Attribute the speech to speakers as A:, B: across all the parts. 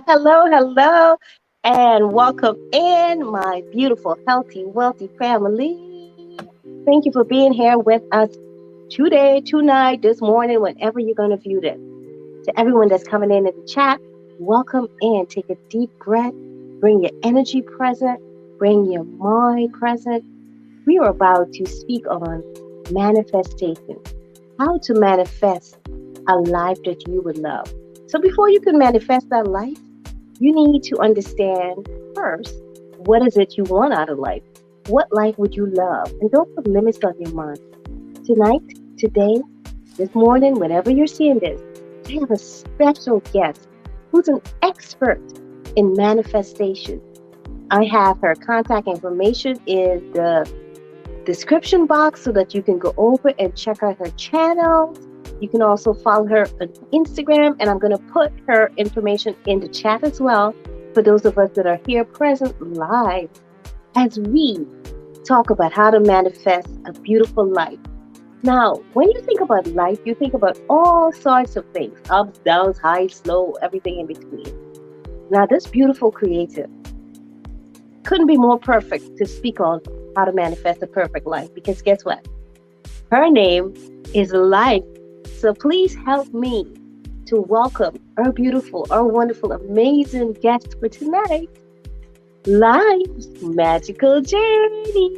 A: hello, and welcome in my beautiful, healthy, wealthy family. Thank you for being here with us today, tonight, this morning, whenever you're going to view this. To everyone that's coming in the chat, welcome in. Take a deep breath, bring your energy present, bring your mind present. We are about to speak on manifestation, how to manifest a life that you would love. So before you can manifest that life, you need to understand first, what is it you want out of life? What life would you love? And don't put limits on your mind. Tonight, today, this morning, whenever you're seeing this, I have a special guest who's an expert in manifestation. I have her contact information in the description box so that you can go over and check out her channel. You can also follow her on Instagram, and I'm going to put her information in the chat as well for those of us that are here present live as we talk about how to manifest a beautiful life. Now, when you think about life, you think about all sorts of things, ups, downs, highs, low, everything in between. Now, this beautiful creative couldn't be more perfect to speak on how to manifest a perfect life, because guess what? Her name is Life. So please help me to welcome our beautiful, our wonderful, amazing guest for tonight, Life's Magical Journey.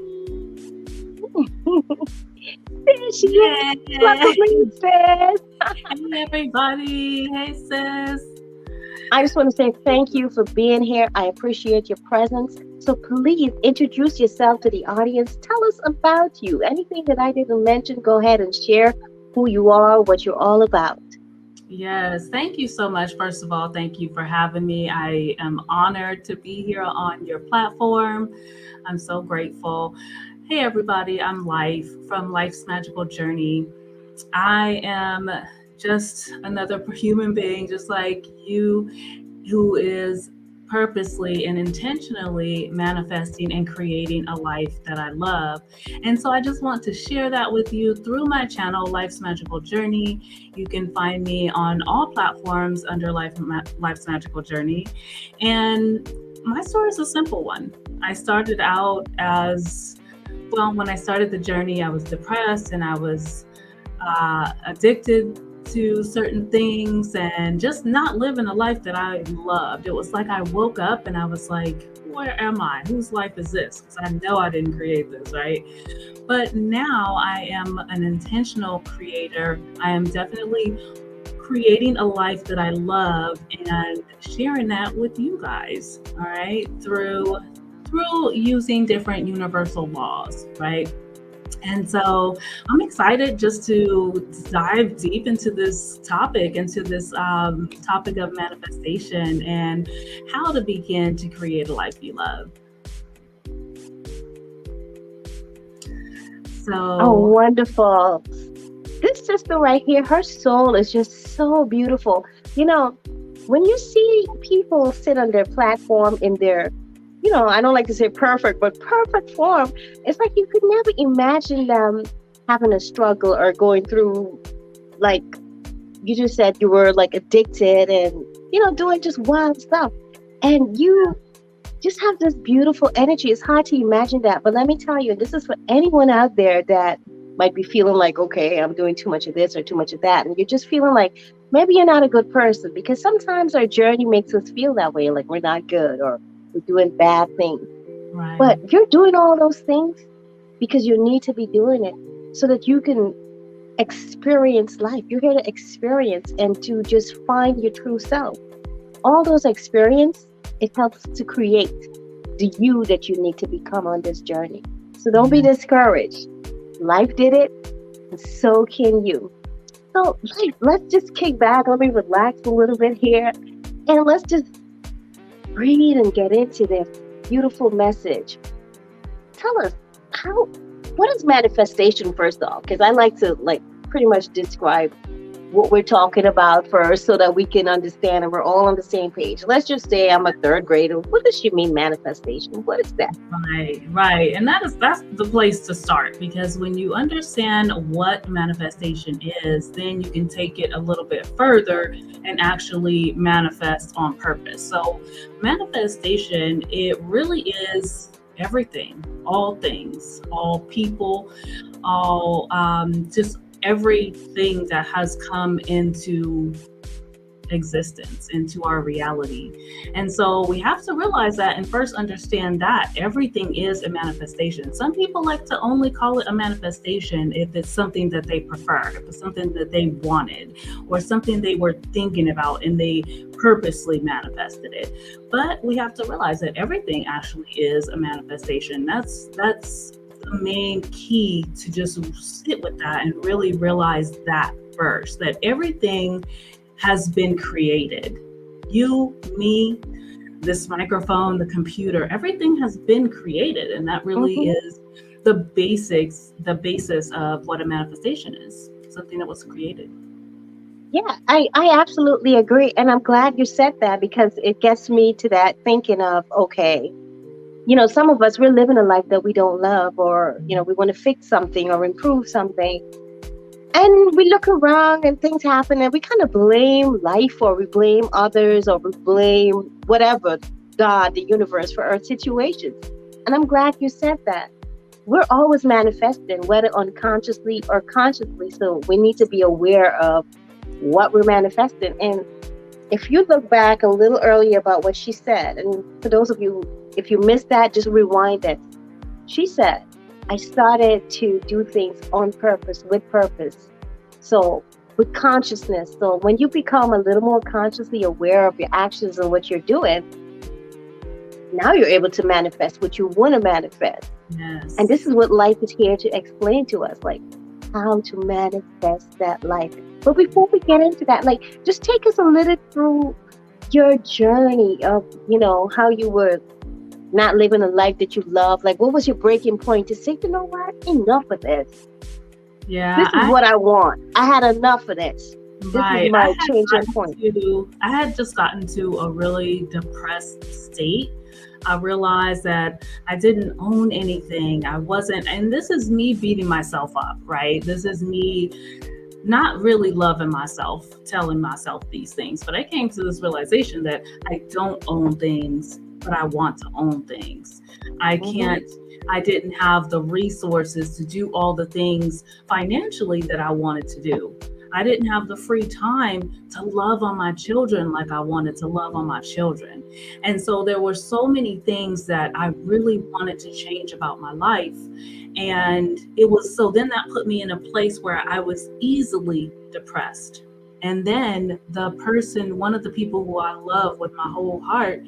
A: There she is. Welcome, sis.
B: Hey, everybody. Hey, sis.
A: I just want to say thank you for being here. I appreciate your presence. So please introduce yourself to the audience. Tell us about you. Anything that I didn't mention, go ahead and share who you are, what you're all about.
B: Yes, thank you so much. First of all, thank you for having me. I am honored to be here on your platform. I'm so grateful. Hey, everybody. I'm Life from Life's Magical Journey. I am just another human being, just like you, who is purposely and intentionally manifesting and creating a life that I love. And so I just want to share that with you through my channel, Life's Magical Journey. You can find me on all platforms under Life's Magical Journey. And my story is a simple one. I started out when I started the journey, I was depressed and I was addicted to certain things and just not living a life that I loved. It was like I woke up and I was like, where am I? Whose life is this? Because I know I didn't create this, right? But now I am an intentional creator. I am definitely creating a life that I love and sharing that with you guys, all right? Through using different universal laws, right? And so I'm excited just to dive deep into this topic, topic of manifestation and how to begin to create a life you love.
A: Oh, wonderful. This sister right here, her soul is just so beautiful. You know, when you see people sit on their platform in their, I don't like to say perfect, but perfect form, it's like you could never imagine them having a struggle or going through, like you just said, you were like addicted and, doing just wild stuff. And you just have this beautiful energy. It's hard to imagine that. But let me tell you, this is for anyone out there that might be feeling like, okay, I'm doing too much of this or too much of that. And you're just feeling like maybe you're not a good person, because sometimes our journey makes us feel that way, like we're not good or we're doing bad things.
B: Right.
A: But you're doing all those things because you need to be doing it so that you can experience life. You're here to experience and to just find your true self. All those experience, it helps to create the you that you need to become on this journey. So don't be discouraged. Life did it, and so can you. So let's just kick back. Let me relax a little bit here, and let's just breathe and get into this beautiful message. Tell us, what is manifestation, first off? Because I like to pretty much describe what we're talking about first so that we can understand and we're all on the same page. Let's just say I'm a third grader. What does she mean manifestation? What is that?
B: Right, right. And that's the place to start, because when you understand what manifestation is, then you can take it a little bit further and actually manifest on purpose. So manifestation, it really is everything, all things, all people, all just everything that has come into existence, into our reality. And so we have to realize that and first understand that everything is a manifestation. Some people like to only call it a manifestation if it's something that they prefer, if it's something that they wanted, or something they were thinking about and they purposely manifested it. But we have to realize that everything actually is a manifestation. That's the main key, to just sit with that and really realize that first, that everything has been created. You, me, this microphone, the computer, everything has been created. And that really is the basis of what a manifestation is, something that was created.
A: Yeah, I absolutely agree. And I'm glad you said that because it gets me to that thinking of, okay, some of us, we're living a life that we don't love, or, we want to fix something or improve something. And we look around and things happen and we kind of blame life, or we blame others, or we blame whatever, God, the universe, for our situations. And I'm glad you said that. We're always manifesting, whether unconsciously or consciously. So we need to be aware of what we're manifesting. And if you look back a little earlier about what she said, and for those of you, if you missed that, just rewind it. She said, I started to do things on purpose, with purpose. So with consciousness. So when you become a little more consciously aware of your actions and what you're doing, now you're able to manifest what you want to manifest.
B: Yes.
A: And this is what life is here to explain to us, like how to manifest that life. But before we get into that, like, just take us a little through your journey of, how you were not living a life that you love. Like, what was your breaking point to say, you know what, enough of this.
B: Yeah,
A: this is what I want. I had enough of this.
B: Right.
A: This is my changing point.
B: I had just gotten to a really depressed state. I realized that I didn't own anything. I wasn't, and this is me beating myself up, right? This is me not really loving myself, telling myself these things. But I came to this realization that I don't own things, but I want to own things. I didn't have the resources to do all the things financially that I wanted to do. I didn't have the free time to love on my children like I wanted to love on my children. And so there were so many things that I really wanted to change about my life. And then that put me in a place where I was easily depressed. And then one of the people who I love with my whole heart,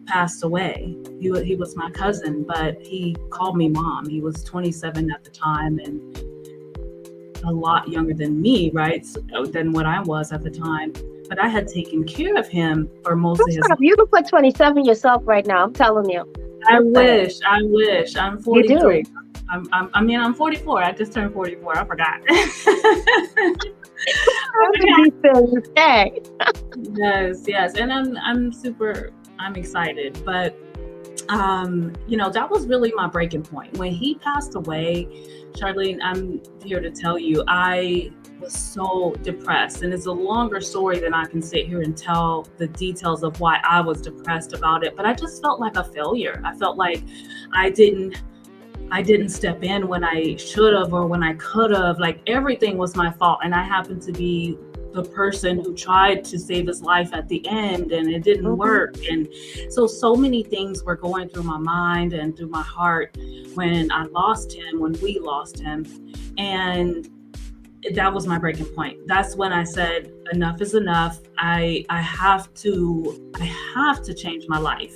B: passed away. He was my cousin, but he called me mom. He was 27 at the time and a lot younger than me, right? Than what I was at the time. But I had taken care of him for most of his life.
A: You can put 27 yourself right now. I'm telling you.
B: I wish. I'm 43. You do. I'm 44. I just turned 44. I forgot. Yes. And I'm excited. But that was really my breaking point. When he passed away, Charlene, I'm here to tell you, I was so depressed. And it's a longer story than I can sit here and tell the details of why I was depressed about it. But I just felt like a failure. I felt like I didn't step in when I should have or when I could have. Like, everything was my fault. And I happened to be the person who tried to save his life at the end, and it didn't work. And so many things were going through my mind and through my heart when we lost him. And that was my breaking point. That's when I said, enough is enough. I have to change my life.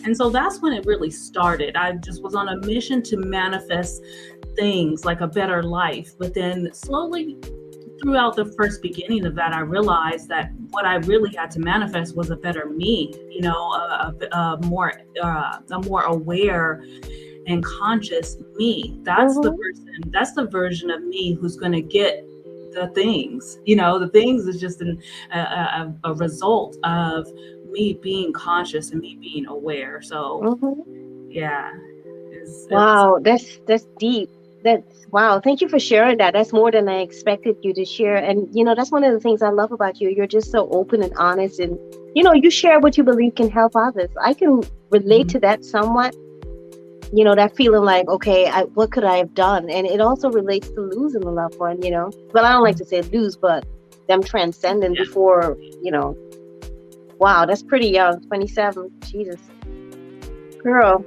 B: And so that's when it really started. I just was on a mission to manifest things like a better life. But then slowly, throughout the first beginning of that, I realized that what I really had to manifest was a better me, a more aware and conscious me. That's the person, that's the version of me who's going to get the things. The things is just a result of me being conscious and me being aware. So yeah, it's
A: Wow, that's deep. That's wow. Thank you for sharing that. That's more than I expected you to share. And that's one of the things I love about you. You're just so open and honest, and you share what you believe can help others. I can relate to that somewhat. That feeling like, okay, what could I have done? And it also relates to losing a loved one. Well, I don't like to say lose, but them transcending before. Wow, that's pretty young, 27. Jesus, girl.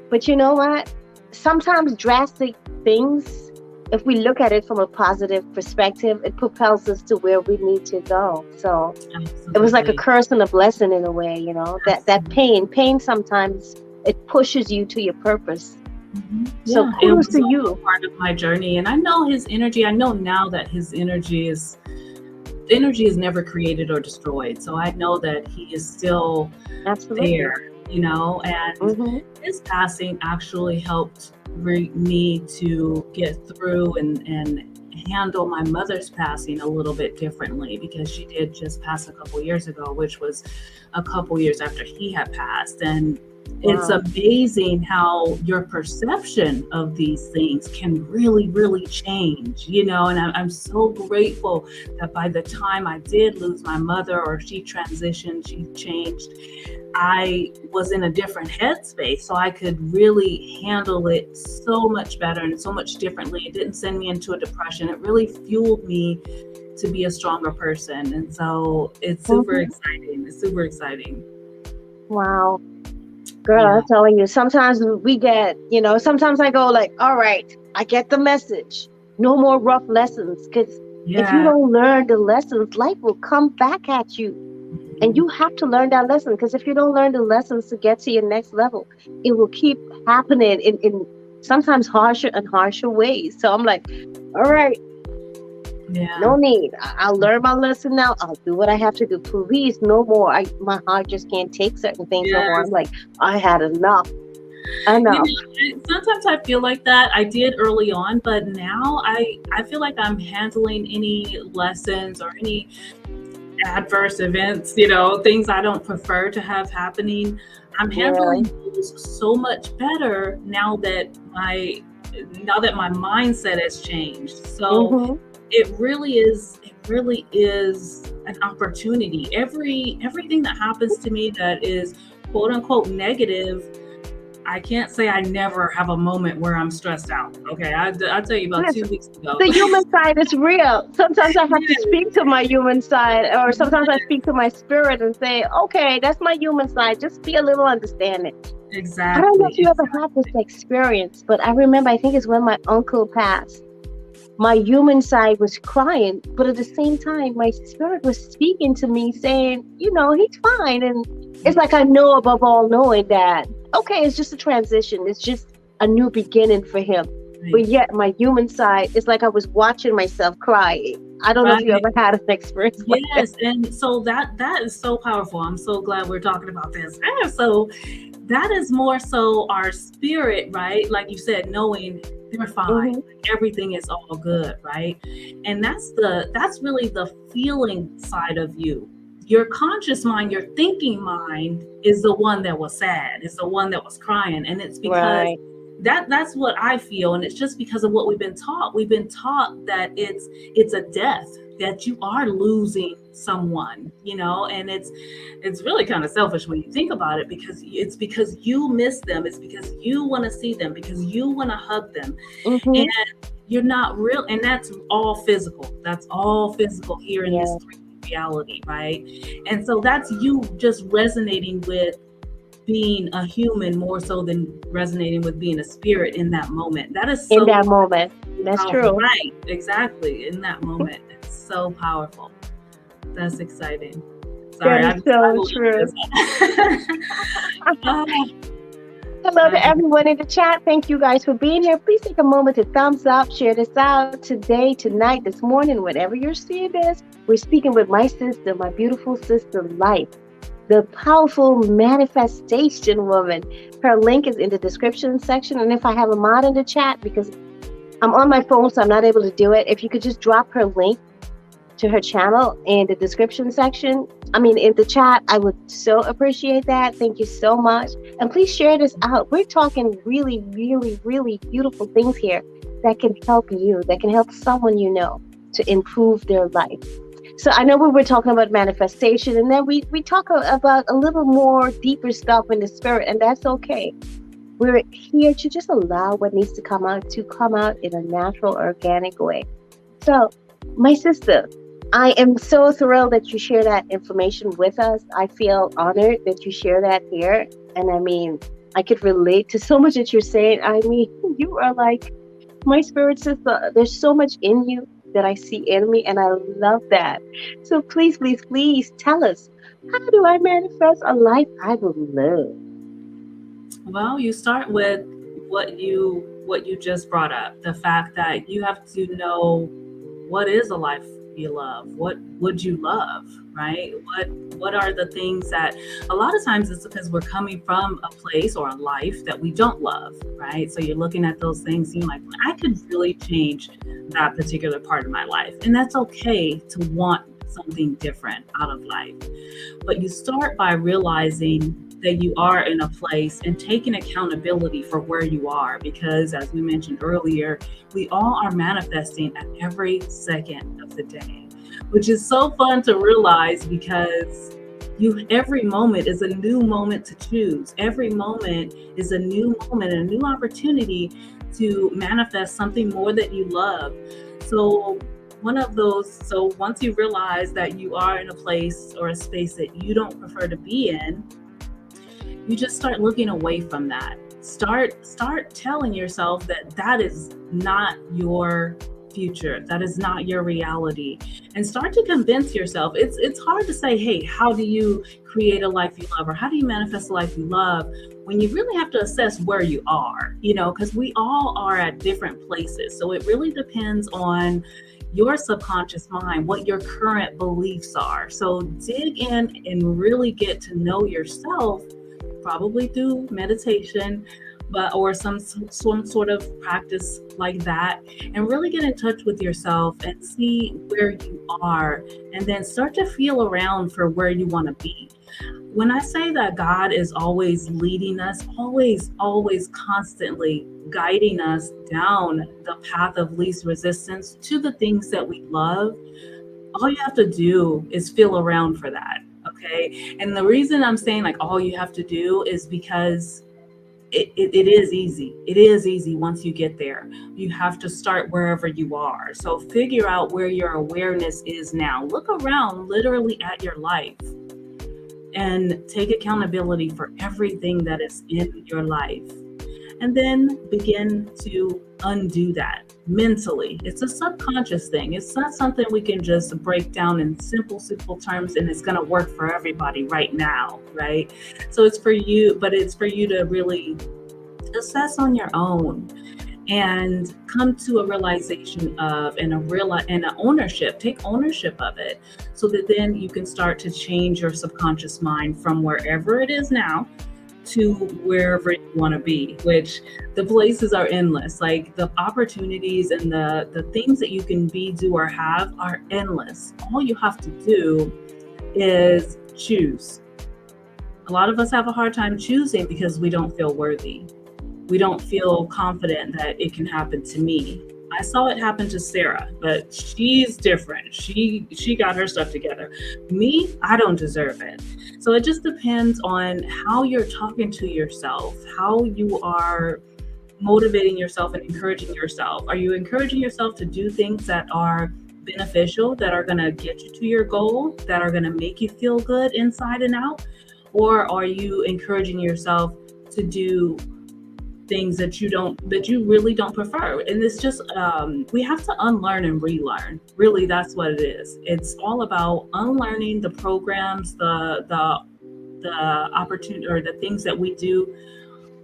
A: But you know what? Sometimes drastic things, if we look at it from a positive perspective, it propels us to where we need to go. So it was like a curse and a blessing in a way, that pain sometimes it pushes you to your purpose. So kudos to you.
B: Part of my journey. And I know his energy. I know now that his energy is never created or destroyed. So I know that he is still there. And his passing actually helped me to get through and handle my mother's passing a little bit differently, because she did just pass a couple years ago, which was a couple years after he had passed. And it's amazing how your perception of these things can really, really change, and I'm so grateful that by the time I did lose my mother, or she transitioned, she changed, I was in a different headspace, so I could really handle it so much better and so much differently. It didn't send me into a depression. It really fueled me to be a stronger person. And so it's super exciting. It's super exciting.
A: Wow. Girl, I'm telling you, sometimes we get, sometimes I go like, all right, I get the message. No more rough lessons. Because if you don't learn the lessons, life will come back at you. And you have to learn that lesson, because if you don't learn the lessons to get to your next level, it will keep happening in sometimes harsher and harsher ways. So I'm like, all right, no need. I'll learn my lesson now. I'll do what I have to do. Please, no more. My heart just can't take certain things no more. I'm like, I had enough.
B: Sometimes I feel like that. I did early on, but now I feel like I'm handling any lessons or any adverse events, things I don't prefer to have happening. I'm handling those so much better now that my mindset has changed. So it really is an opportunity. Everything that happens to me that is quote unquote negative, I can't say I never have a moment where I'm stressed out. Okay, I'll tell you about 2 weeks ago.
A: The human side is real. Sometimes I have to speak to my human side, or sometimes I speak to my spirit and say, okay, that's my human side. Just be a little understanding.
B: Exactly.
A: I don't know if you ever had this experience, but I remember, I think it's when my uncle passed. My human side was crying, but at the same time, my spirit was speaking to me saying, he's fine. And it's like I know above all knowing that, okay, it's just a transition. It's just a new beginning for him. Right. But yet my human side, it's like I was watching myself cry. I don't know if you ever had an experience like that.
B: And so that is so powerful. I'm so glad we're talking about this. And so that is more so our spirit, right? Like you said, knowing they're fine. Everything is all good, right? And that's really the feeling side of you. Your conscious mind, your thinking mind is the one that was sad. It's the one that was crying. And it's because that's what I feel. And it's just because of what we've been taught. We've been taught that it's a death, that you are losing someone, and it's really kind of selfish when you think about it, because it's because you miss them. It's because you want to see them, because you want to hug them. And you're not real. And that's all physical. That's all physical here in this reality, right? And so that's you just resonating with being a human more so than resonating with being a spirit in that moment. That is so
A: in that moment. That's
B: powerful.
A: True.
B: Right, exactly. In that moment. It's so powerful. That's exciting. Sorry,
A: that is so true. Hello to everyone in the chat. Thank you guys for being here. Please take a moment to thumbs up, share this out today, tonight, this morning, whenever you're seeing this. We're speaking with my sister, my beautiful sister, Life, the powerful manifestation woman. Her link is in the description section. And if I have a mod in the chat, because I'm on my phone, so I'm not able to do it. If you could just drop her link to her channel in the description section, I mean, in the chat, I would so appreciate that. Thank you so much. And please share this out. We're talking really, really, really beautiful things here that can help you, that can help someone you know to improve their life. So I know we were talking about manifestation, and then we talk about a little more deeper stuff in the spirit, and that's okay. We're here to just allow what needs to come out in a natural, organic way. So, my sister, I am so thrilled that you share that information with us. I feel honored that you share that here. And I mean, I could relate to so much that you're saying. I mean, you are like my spirit sister. There's so much in you that I see in me, and I love that. So please, please, please tell us, how do I manifest a life I will live?
B: Well, you start with what you just brought up, the fact that you have to know what is a life you love. What would you love, right? What are the things that a lot of times it's because we're coming from a place or a life that we don't love, right? So you're looking at those things and you're like, I could really change that particular part of my life. And that's okay to want something different out of life. But you start by realizing that you are in a place and taking accountability for where you are, because as we mentioned earlier, we all are manifesting at every second of the day, which is so fun to realize, because every moment is a new moment to choose. Every moment is a new moment, a new opportunity to manifest something more that you love. So once you realize that you are in a place or a space that you don't prefer to be in, you just start looking away from that. Start telling yourself that that is not your future, that is not your reality, and start to convince yourself. It's hard to say, hey, how do you create a life you love, or how do you manifest a life you love, when you really have to assess where you are, because we all are at different places. So it really depends on your subconscious mind, what your current beliefs are. So dig in and really get to know yourself, probably through meditation, or some sort of practice like that, and really get in touch with yourself and see where you are, and then start to feel around for where you want to be. When I say that God is always leading us, always constantly guiding us down the path of least resistance to the things that we love, all you have to do is feel around for that. Okay. And the reason I'm saying like all you have to do is because it is easy. It is easy once you get there. You have to start wherever you are. So figure out where your awareness is now. Look around literally at your life and take accountability for everything that is in your life. And then begin to undo that mentally. It's a subconscious thing. It's not something we can just break down in simple terms and it's going to work for everybody right now, right? So it's for you, but it's for you to really assess on your own and come to a realization of and an ownership. Take ownership of it, so that then you can start to change your subconscious mind from wherever it is now to wherever you want to be, which the places are endless. Like the opportunities and the things that you can be, do, or have are endless. All you have to do is choose. A lot of us have a hard time choosing because we don't feel worthy. We don't feel confident that it can happen to me. I saw it happen to Sarah, but she's different. She got her stuff together. Me, I don't deserve it. So it just depends on how you're talking to yourself, how you are motivating yourself and encouraging yourself. Are you encouraging yourself to do things that are beneficial, that are going to get you to your goal, that are going to make you feel good inside and out? Or are you encouraging yourself to do things that you really don't prefer? And it's just we have to unlearn and relearn. Really, that's what it is. It's all about unlearning the programs, the opportunity, or the things that we do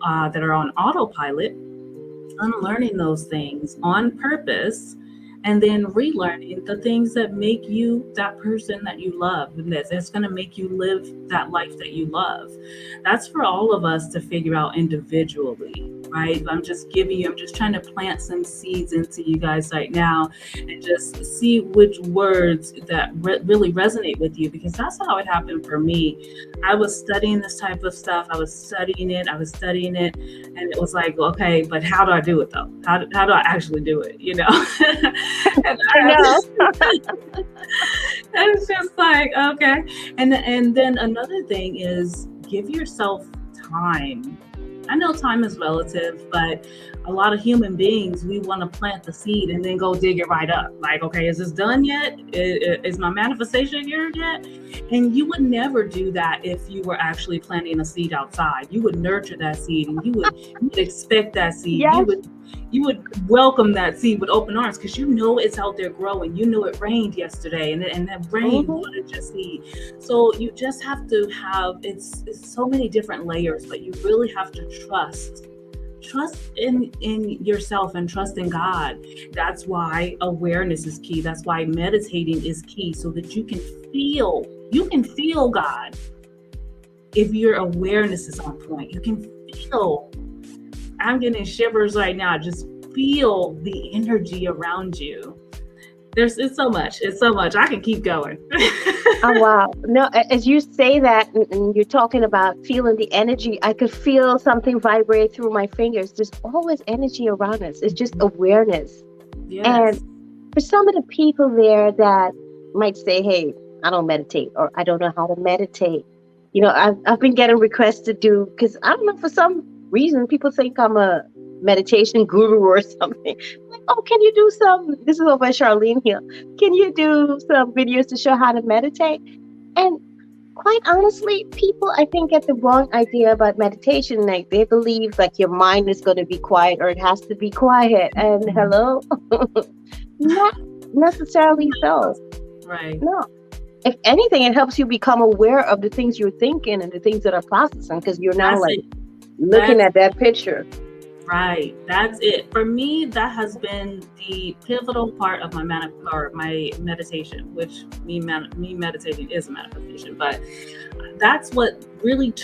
B: that are on autopilot, unlearning those things on purpose, and then relearning the things that make you that person that you love, and that's going to make you live that life that you love. That's for all of us to figure out individually, right? I'm just trying to plant some seeds into you guys right now, and just see which words that really resonate with you, because that's how it happened for me. I was studying this type of stuff. I was studying it, and it was like, okay, but how do I do it though? How do I actually do it? And
A: I know.
B: it's just like, okay. And then another thing is, give yourself time. I know time is relative, but a lot of human beings, we want to plant the seed and then go dig it right up. Like, okay, is this done yet? Is my manifestation here yet? And you would never do that if you were actually planting a seed outside. You would nurture that seed, and you would expect that seed.
A: Yes.
B: You would welcome that seed with open arms, because you know it's out there growing. You know it rained yesterday, and that rain watered your seed. So you just have to have, it's so many different layers, but you really have to trust in yourself and trust in God. That's why awareness is key. That's why meditating is key, so that you can feel God. If your awareness is on point, you can feel. I'm getting shivers right now. Just feel the energy around you. It's so much. I can keep going.
A: Oh, wow. No, as you say that, and you're talking about feeling the energy, I could feel something vibrate through my fingers. There's always energy around us. It's just awareness.
B: Yes.
A: And for some of the people there that might say, hey, I don't meditate, or I don't know how to meditate. I've been getting requests to do, because I don't know, for some reason, people think I'm a meditation guru or something. Like, oh, can you do this is over at CharlineHeal. Can you do some videos to show how to meditate? And quite honestly, people, I think, get the wrong idea about meditation. Like, they believe like your mind is going to be quiet, or it has to be quiet. And hello, not necessarily so.
B: Right.
A: No. If anything, it helps you become aware of the things you're thinking and the things that are processing, because you're now looking at that picture.
B: Right. That's it. For me, that has been the pivotal part of my meditation, which me meditating is a manifestation. But that's what really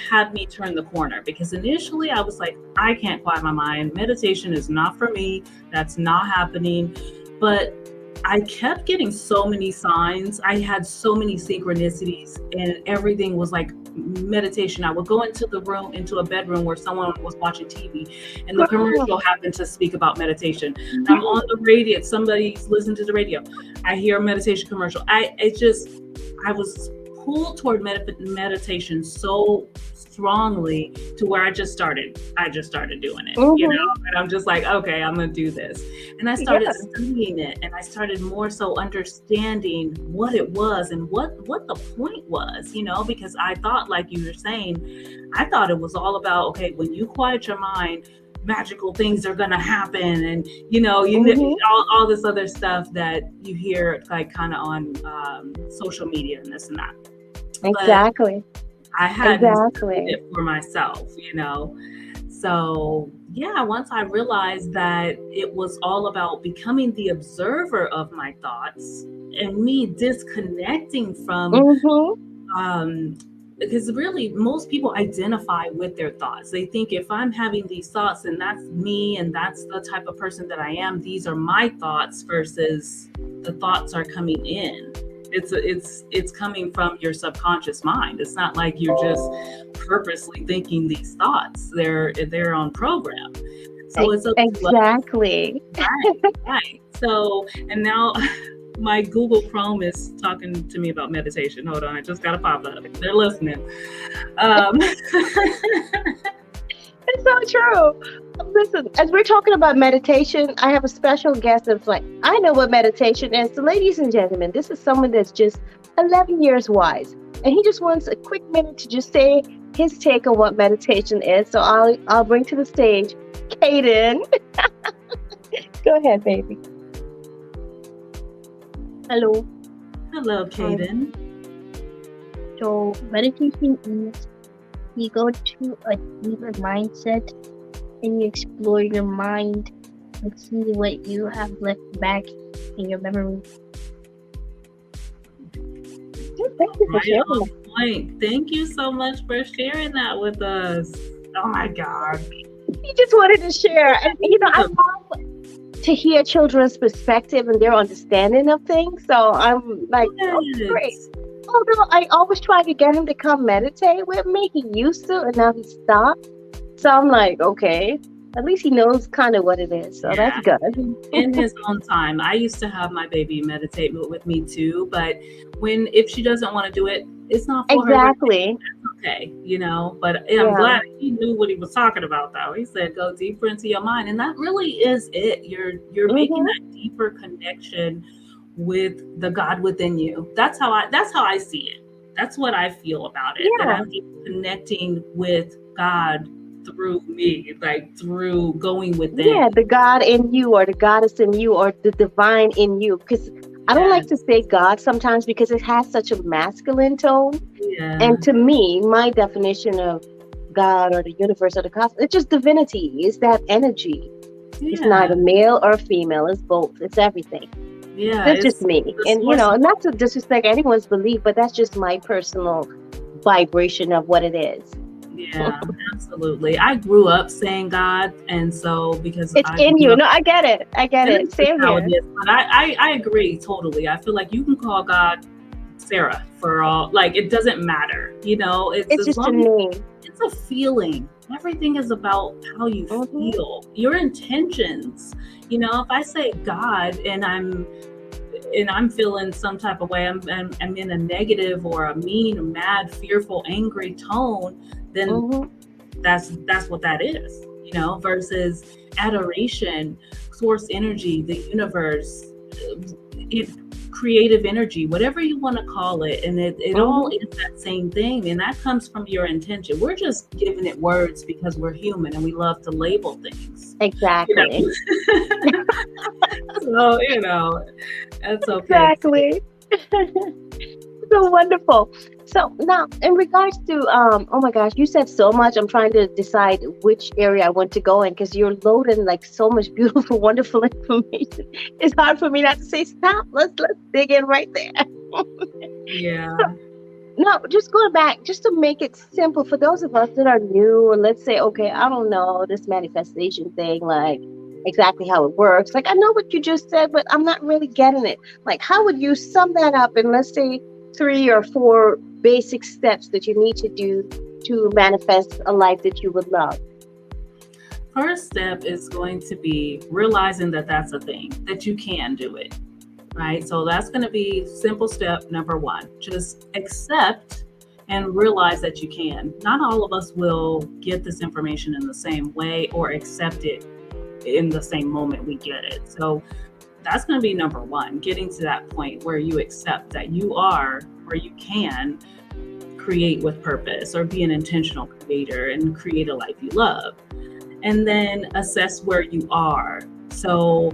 B: had me turn the corner, because initially I was like, I can't quiet my mind. Meditation is not for me. That's not happening. But I kept getting so many signs. I had so many synchronicities, and everything was like meditation. I would go into a bedroom where someone was watching TV, and the commercial happened to speak about meditation. I'm on the radio, somebody's listening to the radio. I hear a meditation commercial. I was pulled toward meditation so strongly, to where I just started doing it, and I'm just like, okay, I'm gonna do this. And I started studying it, and I started more so understanding what it was and what the point was, because I thought, like you were saying, I thought it was all about, okay, when you quiet your mind, magical things are gonna happen, and all this other stuff that you hear like kind of on social media and this and that.
A: Exactly.
B: But I had it for myself, So yeah, once I realized that it was all about becoming the observer of my thoughts, and me disconnecting from, because really most people identify with their thoughts. They think, if I'm having these thoughts, and that's me, and that's the type of person that I am, these are my thoughts, versus the thoughts are coming in. It's coming from your subconscious mind. It's not like you're just purposely thinking these thoughts. They're on program. So it's
A: exactly
B: right. So, and now my Google Chrome is talking to me about meditation. Hold on, I just got to pop up. They're listening.
A: It's so true. Listen, as we're talking about meditation, I have a special guest that's like, I know what meditation is. So ladies and gentlemen, this is someone that's just 11 years wise. And he just wants a quick minute to just say his take on what meditation is. So I'll bring to the stage Kaden. Go ahead, baby.
C: Hello.
B: Hello, Kaden.
C: So meditation is you go to a deeper mindset and you explore your mind Let's see what you have left back in your memory.
A: Thank you for
B: Right
A: sharing
B: on
A: that.
B: point. Thank you so much for sharing that with us. Oh my God.
A: You just wanted to share. And, I love to hear children's perspective and their understanding of things. So I'm like, oh, great.
B: Yes.
A: Although I always try to get him to come meditate with me. He used to, and now he stopped. So I'm like, okay, at least he knows kind of what it is. So that's
B: Yeah.
A: good.
B: In his own time. I used to have my baby meditate with me too, but if she doesn't want to do it, it's not for her.
A: Exactly.
B: That's okay, But I'm
A: Yeah.
B: glad he knew what he was talking about, though. He said, "Go deeper into your mind," and that really is it. You're making that deeper connection with the God within you. That's how I see it. That's what I feel about it. That
A: Yeah.
B: I'm connecting with God through me, like through going within.
A: Yeah, the God in you or the goddess in you or the divine in you. Because I don't like to say God sometimes because it has such a masculine tone.
B: Yeah.
A: And to me, my definition of God or the universe or the cosmos, it's just divinity. It's that energy.
B: Yeah.
A: It's neither male or female. It's both. It's everything.
B: Yeah.
A: That's just me. And, not to disrespect anyone's belief, but that's just my personal vibration of what it is.
B: Yeah, absolutely. I grew up saying God, and so because
A: it's in you. No, I get it. Same here.
B: But I agree totally. I feel like you can call God Sarah for all. Like it doesn't matter. It's
A: just a name.
B: It's a feeling. Everything is about how you feel, your intentions. If I say God and I'm feeling some type of way, I'm in a negative or a mean, or mad, fearful, angry tone, then that's what that is, versus adoration, source energy, the universe, creative energy, whatever you want to call it. And it all is that same thing. And that comes from your intention. We're just giving it words because we're human and we love to label things.
A: Exactly.
B: So, that's okay.
A: Exactly. So wonderful. So now in regards to, oh my gosh, you said so much. I'm trying to decide which area I want to go in because you're loading like so much beautiful, wonderful information. It's hard for me not to say stop. Let's dig in right there.
B: Yeah.
A: So, now, just going back, just to make it simple for those of us that are new, or let's say, okay, I don't know this manifestation thing, like exactly how it works. Like I know what you just said, but I'm not really getting it. Like, how would you sum that up in, let's say, 3 or 4 basic steps that you need to do to manifest a life that you would love?
B: First step is going to be realizing that that's a thing, that you can do it, right? So that's going to be simple step number 1. Just accept and realize that you can. Not all of us will get this information in the same way or accept it in the same moment we get it. So that's going to be number 1, getting to that point where you accept that you are, or you can create with purpose or be an intentional creator and create a life you love. And then assess where you are. So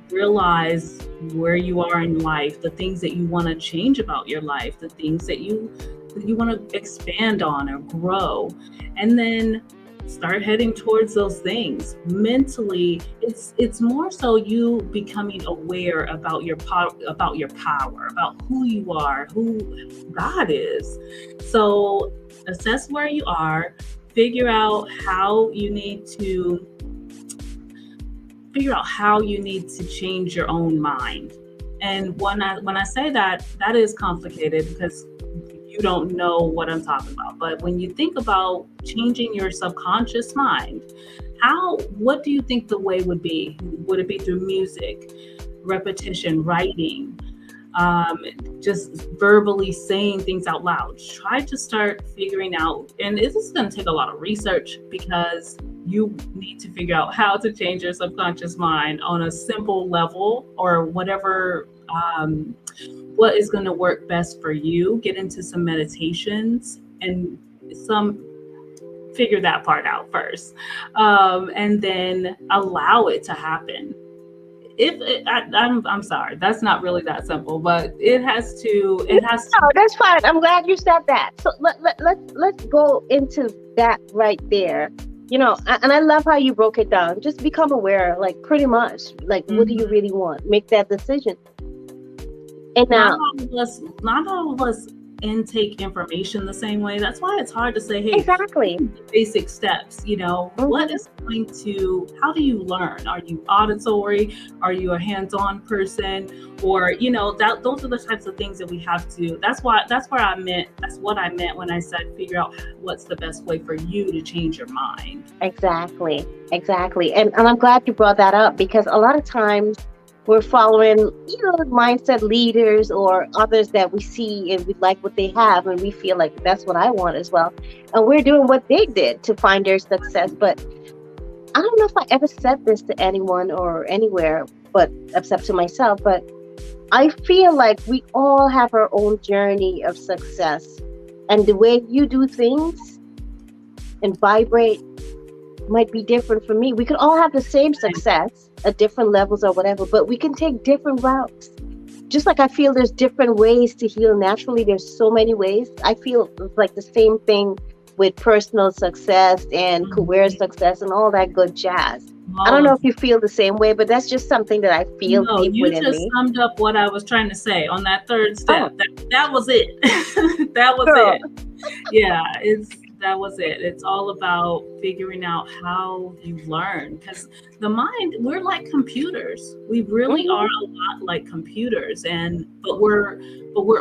B: realize where you are in life, the things that you want to change about your life, the things that you want to expand on or grow. And then start heading towards those things. Mentally, it's more so you becoming aware about your power, about who you are, who God is. So assess where you are, figure out how you need to change your own mind. And when I say that is complicated because you don't know what I'm talking about. But when you think about changing your subconscious mind, what do you think the way would be? Would it be through music, repetition, writing, just verbally saying things out loud? Try to start figuring out, and this is going to take a lot of research because you need to figure out how to change your subconscious mind on a simple level or whatever, what is going to work best for you. Get into some meditations and figure that part out first, and then allow it to happen. I'm sorry, that's not really that simple, but it has to.
A: No, that's fine. I'm glad you said that. So let's go into that right there. And I love how you broke it down. Just become aware, like pretty much, like what do you
B: Mhm.
A: really want? Make that decision. And
B: not
A: now,
B: all of us not all of us intake information the same way. That's why it's hard to say, hey,
A: exactly.
B: the basic steps, what
A: Hmm.
B: is going to how do you learn? Are you auditory? Are you a hands-on person? Or that those are the types of things that we have to that's what I meant when I said figure out what's the best way for you to change your mind.
A: Exactly. Exactly. And I'm glad you brought that up because a lot of times we're following, mindset leaders or others that we see and we like what they have and we feel like that's what I want as well. And we're doing what they did to find their success. But I don't know if I ever said this to anyone or anywhere, but except to myself, but I feel like we all have our own journey of success. And the way you do things and vibrate might be different for me. We could all have the same success at different levels or whatever, but we can take different routes. Just like I feel there's different ways to heal naturally, there's so many ways. I feel it's like the same thing with personal success and career
B: Mhm.
A: success and all that good jazz. I
B: All
A: don't know
B: of
A: if you feel the same way, but that's just something that I feel
B: No,
A: deep
B: you
A: within
B: just
A: me.
B: summed up what I was trying to say on that third
A: Oh,
B: step. That was it. That was
A: girl.
B: it. Yeah, that was it. It's all about figuring out how you learn because the mind, we're like computers. We really are
A: Hmm.
B: a lot like computers, and but we're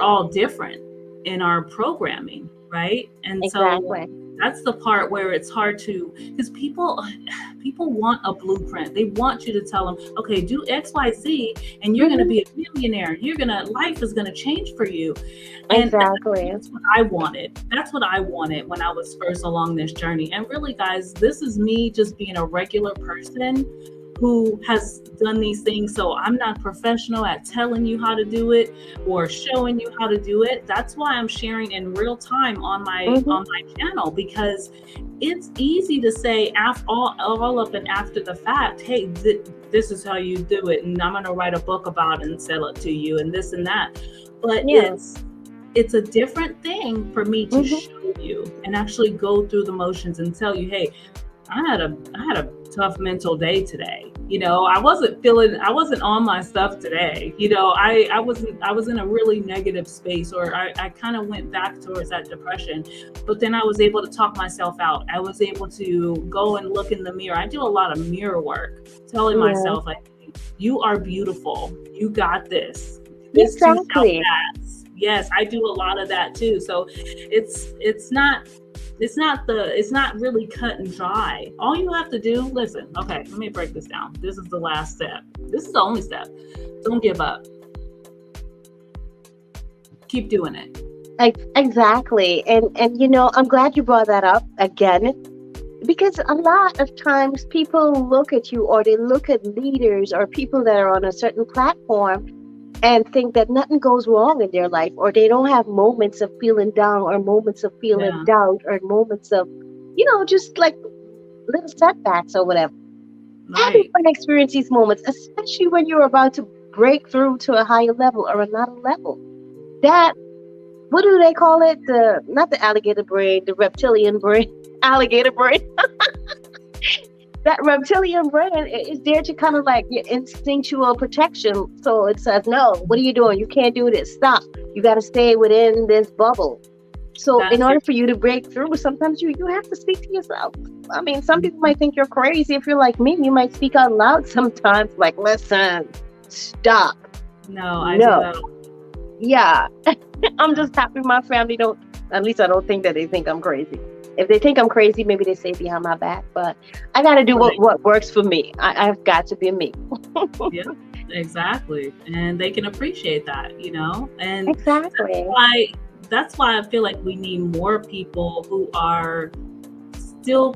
B: all different in our programming, right? And so
A: Exactly.
B: that's the part where it's hard to because people want a blueprint. They want you to tell them, okay, do XYZ and you're going to
A: Hmm.
B: be a millionaire. Life is going to change for you. And
A: Exactly.
B: that's what I wanted. That's what I wanted when I was first along this journey. And really, guys, this is me just being a regular person who has done these things. So I'm not professional at telling you how to do it or showing you how to do it. That's why I'm sharing in real time on my
A: Hmm.
B: on my channel because it's easy to say all up and after the fact, hey, this is how you do it, and I'm going to write a book about it and sell it to you, and this and that. But
A: Yeah.
B: it's a different thing for me to
A: Hmm.
B: show you and actually go through the motions and tell you, hey, I had a tough mental day today. I wasn't on my stuff today. I was in a really negative space or I kind of went back towards that depression. But then I was able to talk myself out. I was able to go and look in the mirror. I do a lot of mirror work, telling
A: Yeah.
B: myself like you are beautiful. You got this. This too shall
A: Exactly.
B: pass. Yes, I do a lot of that too. So it's not really cut and dry. All you have to do, listen, okay, let me break this down. This is the last step. This is the only step. Don't give up. Keep doing it.
A: Exactly. And I'm glad you brought that up again because a lot of times people look at you or they look at leaders or people that are on a certain platform and think that nothing goes wrong in their life or they don't have moments of feeling down or moments of feeling
B: Yeah.
A: doubt or moments of just like little setbacks or whatever.
B: Right.
A: Everyone experiences these moments, especially when you're about to break through to a higher level or another level. That, what do they call it? The Not the alligator brain, the reptilian brain, alligator brain. That reptilian brain is there to kind of like your instinctual protection. So it says, no, what are you doing? You can't do this. Stop. You got to stay within this bubble. So in
B: That's
A: order
B: your
A: for you to break through, sometimes you have to speak to yourself. I mean, some people might think you're crazy. If you're like me, you might speak out loud sometimes, like, listen, stop.
B: no, I do
A: No.
B: that.
A: Yeah. I'm
B: Yeah.
A: just happy my family don't, at least I don't think that they think I'm crazy. If they think I'm crazy, maybe they say behind my back, but I got to do what,
B: Right.
A: what works for me. I've got to be me.
B: Yeah. Exactly. And they can appreciate that, and
A: Exactly.
B: why that's why I feel like we need more people who are still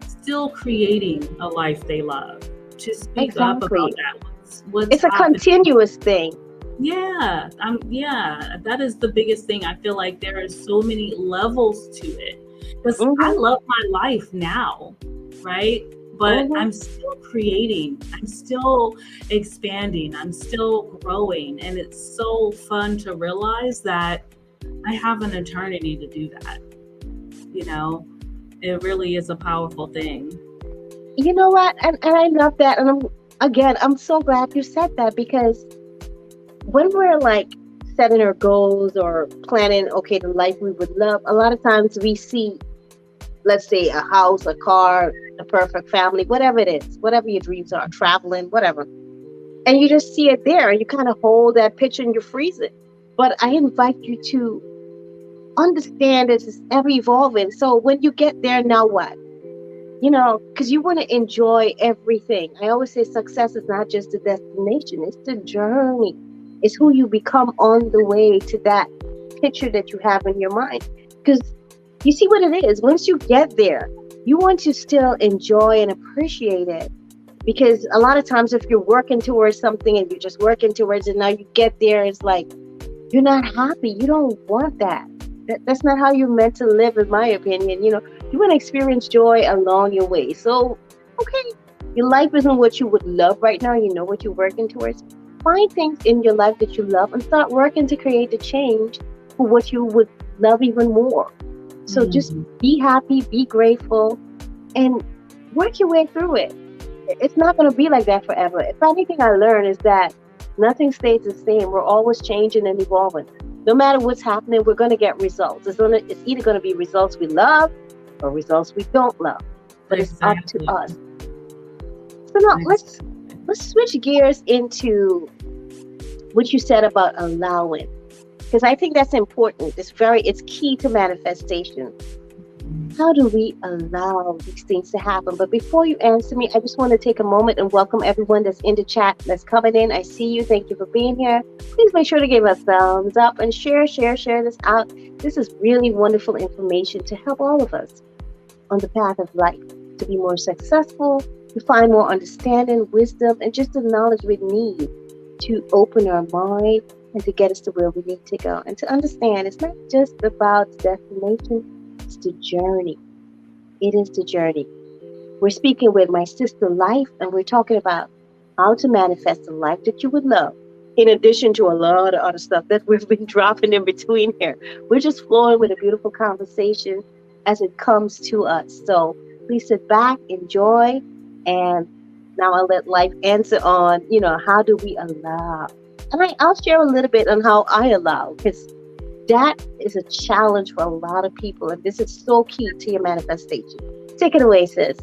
B: still creating a life they love to speak up about
A: Exactly.
B: that what's
A: It's a
B: happening.
A: continuous thing.
B: Yeah, that is the biggest thing. I feel like there are so many levels to it because I
A: Hmm.
B: love my life now, right? But
A: Hmm.
B: I'm still creating, I'm still expanding, I'm still growing, and it's so fun to realize that I have an eternity to do that, you know It really is a powerful thing.
A: You know what? And I love that. And I'm so glad you said that, because when we're like setting our goals or planning, okay, the life we would love, a lot of times we see, let's say, a house, a car, the perfect family, whatever it is, whatever your dreams are, traveling, whatever. And you just see it there and you kind of hold that picture and you freeze it. But I invite you to understand this is ever evolving. So when you get there, now what? Because you want to enjoy everything. I always say success is not just the destination, it's the journey. It's who you become on the way to that picture that you have in your mind. Because you see what it is. Once you get there, you want to still enjoy and appreciate it. Because a lot of times, if you're working towards something and you're just working towards it, now you get there, it's like you're not happy. You don't want that. That's not how you're meant to live, in my opinion. You want to experience joy along your way. So, okay, your life isn't what you would love right now. You know what you're working towards. Find things in your life that you love and start working to create the change for what you would love even more. So just be happy, be grateful, and work your way through it. It's not going to be like that forever. If anything I learned is that nothing stays the same. We're always changing and evolving. No matter what's happening, we're going to get results. It's either going to be results we love or results we don't love. But it's up to us. So now let's switch gears into what you said about allowing, because I think that's important. It's key to manifestation. How do we allow these things to happen? But before you answer me, I just want to take a moment and welcome everyone that's in the chat, that's coming in. I see you. Thank you for being here. Please make sure to give us a thumbs up and share this out. This is really wonderful information to help all of us on the path of life, to be more successful, to find more understanding, wisdom, and just the knowledge we need to open our mind and to get us to where we need to go. And to understand it's not just about the destination, it's the journey. It is the journey. We're speaking with my sister Life, and we're talking about how to manifest a life that you would love, in addition to a lot of other stuff that we've been dropping in between here. We're just flowing with a beautiful conversation as it comes to us. So please sit back, enjoy, and now I'll let Life answer on, how do we allow? And I'll share a little bit on how I allow, because that is a challenge for a lot of people, and this is so key to your manifestation. Take it away, sis.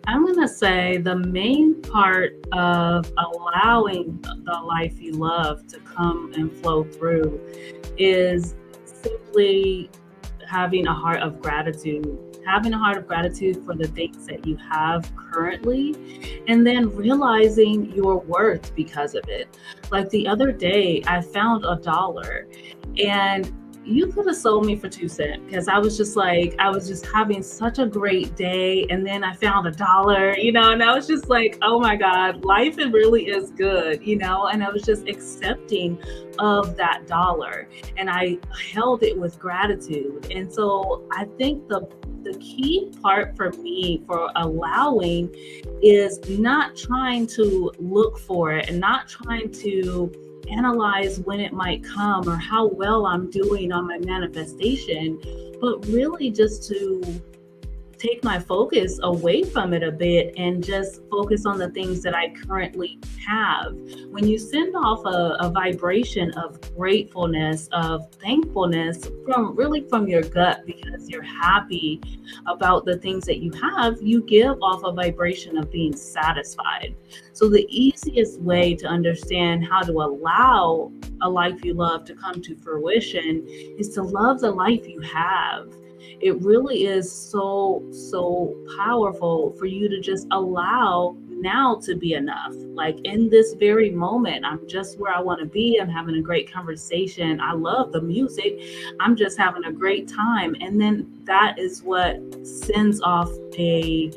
B: I'm going to say the main part of allowing the life you love to come and flow through is simply having a heart of gratitude for the things that you have currently, and then realizing your worth because of it. Like the other day, I found $1, and you could have sold me for 2 cents, because I was just having such a great day, and then I found $1, and I was just like, oh my God, life it really is good, and I was just accepting of that dollar, and I held it with gratitude. And so I think the key part for me for allowing is not trying to look for it and not trying to analyze when it might come or how well I'm doing on my manifestation, but really just to take my focus away from it a bit and just focus on the things that I currently have. When you send off a vibration of gratefulness, of thankfulness from your gut, because you're happy about the things that you have, you give off a vibration of being satisfied. So the easiest way to understand how to allow a life you love to come to fruition is to love the life you have. It really is so powerful for you to just allow now to be enough. Like in this very moment, I'm just where I want to be. I'm having a great conversation. I love the music. I'm just having a great time. And then that is what sends off a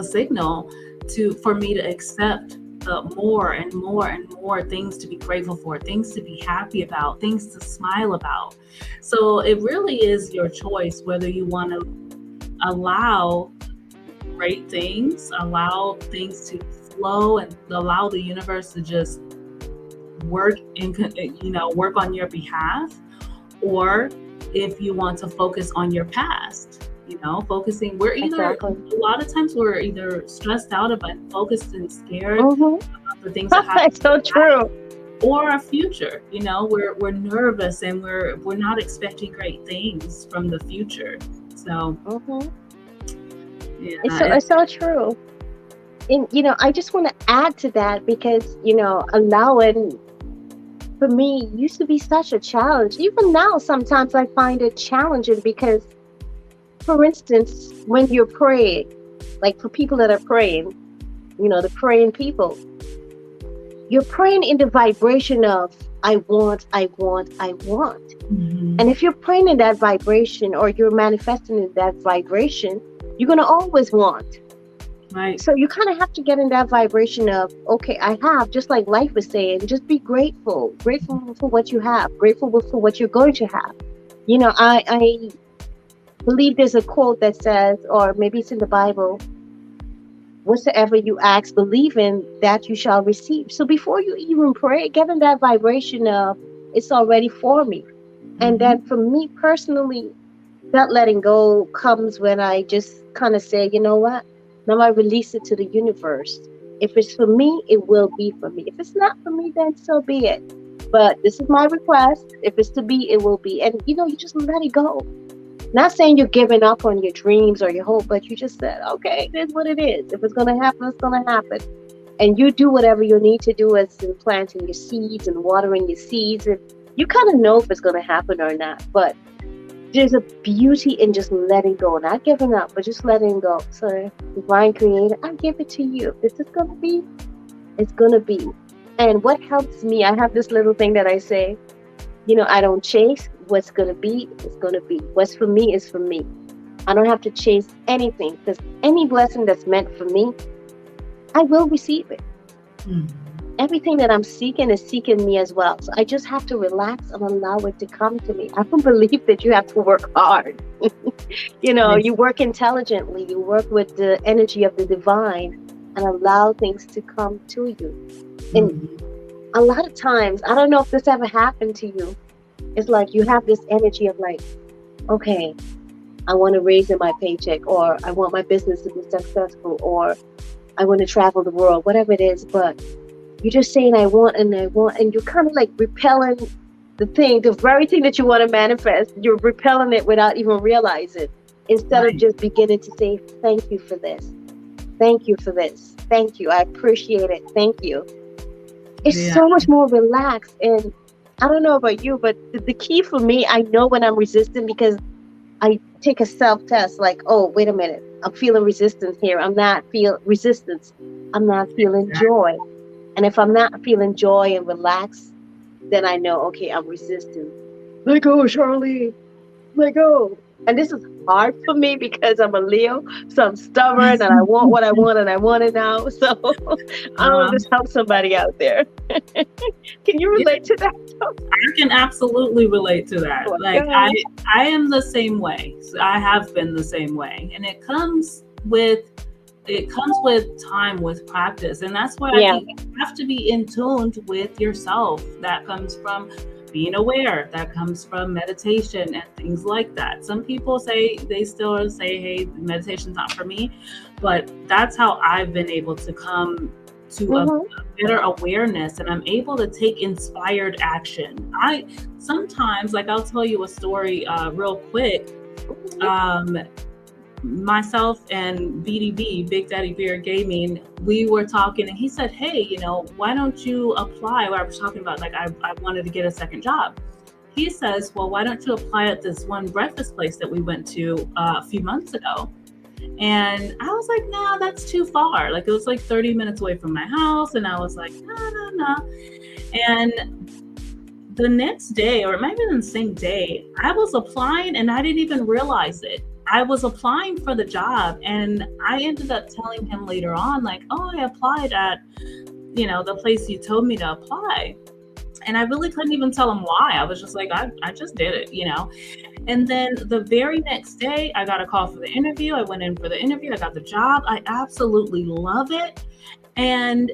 B: signal for me to accept the more and more and more things to be grateful for, things to be happy about, things to smile about. So it really is your choice whether you want to allow great things, allow things to flow, and allow the universe to just work on your behalf, or if you want to focus on your past. Focusing, we're either,
A: Exactly.
B: a lot of times we're either stressed out about, focused and scared
A: Mm-hmm.
B: about the things that happen
A: That's so true.
B: or our future. We're nervous and we're not expecting great things from the future. So
A: Mm-hmm.
B: yeah,
A: It's so true. And I just want to add to that because allowing for me used to be such a challenge. Even now, sometimes I find it challenging because, for instance, when you're praying, like for people that are praying, the praying people, you're praying in the vibration of I want, I want, I want.
B: mhm,
A: And if you're praying in that vibration or you're manifesting in that vibration, you're going to always want.
B: right.
A: So you kind of have to get in that vibration of, okay, I have, just like life was saying, just be grateful, grateful for what you have, grateful for what you're going to have. I believe there's a quote that says, or maybe it's in the Bible, whatsoever you ask, believe in that you shall receive. So before you even pray, get in that vibration of it's already for me. And then
B: Mhm.
A: for me personally, that letting go comes when I just kind of say, you know what? Now I release it to the universe. If it's for me, it will be for me. If it's not for me, then so be it. But this is my request. If it's to be, it will be. And you just let it go. Not saying you're giving up on your dreams or your hope, but you just said, okay, it is what it is. If it's going to happen, it's going to happen. And you do whatever you need to do as in planting your seeds and watering your seeds. And you kind of know if it's going to happen or not. But there's a beauty in just letting go, not giving up, but just letting go. So, divine creator, I give it to you. If this is going to be, it's going to be. And what helps me, I have this little thing that I say, I don't chase what's going to be, it's going to be. What's for me is for me. I don't have to chase anything because any blessing that's meant for me, I will receive it.
B: Mhm.
A: Everything that I'm seeking is seeking me as well. So I just have to relax and allow it to come to me. I don't believe that you have to work hard.
B: Nice.
A: You work intelligently, you work with the energy of the divine and allow things to come to you. And
B: Mhm.
A: a lot of times, I don't know if this ever happened to you. It's like you have this energy of like, okay, I want to raise in my paycheck, or I want my business to be successful, or I want to travel the world, whatever it is. But you're just saying, I want, and you're kind of like repelling the very thing that you want to manifest. You're repelling it without even realizing, instead of
B: Right.
A: just beginning to say, thank you for this. Thank you for this. Thank you. I appreciate it. Thank you. It's
B: Yeah.
A: so much more relaxed. And I don't know about you, but the key for me, I know when I'm resistant because I take a self-test like, oh, wait a minute. I'm feeling resistance here. I'm not feel resistance. I'm not feeling joy. And if I'm not feeling joy and relaxed, then I know, okay, I'm resistant. Let go, Charlie. Let go. And this is hard for me because I'm a Leo, so I'm stubborn and I want what I want and I want it now. So I don't know,
B: Um,
A: just help somebody out there. Can you relate to that?
B: I can absolutely relate to that.
A: Oh my
B: Like
A: God.
B: I am the same way. So I have been the same way, and it comes with time, with practice, and that's why I
A: Yeah.
B: think you have to be in tune with yourself. That comes from being aware. That comes from meditation and things like that. Some people still say, "Hey, meditation's not for me," but that's how I've been able to come to a
A: Mm-hmm.
B: better awareness, and I'm able to take inspired action. I sometimes, like, I'll tell you a story real quick. Um, Myself and BDB, Big Daddy Beer Gaming, we were talking, and he said, "Hey, why don't you apply?" What I was talking about, like, I wanted to get a second job. He says, "Well, why don't you apply at this one breakfast place that we went to a few months ago?" And I was like, "Nah, that's too far." Like, it was like 30 minutes away from my house, and I was like, "No, no, no." And the next day, or maybe the same day, I was applying and I didn't even realize it. I was applying for the job, and I ended up telling him later on, like, "Oh, I applied at, the place you told me to apply." And I really couldn't even tell him why. I was just like, I just did it. And then the very next day, I got a call for the interview. I went in for the interview. I got the job. I absolutely love it. And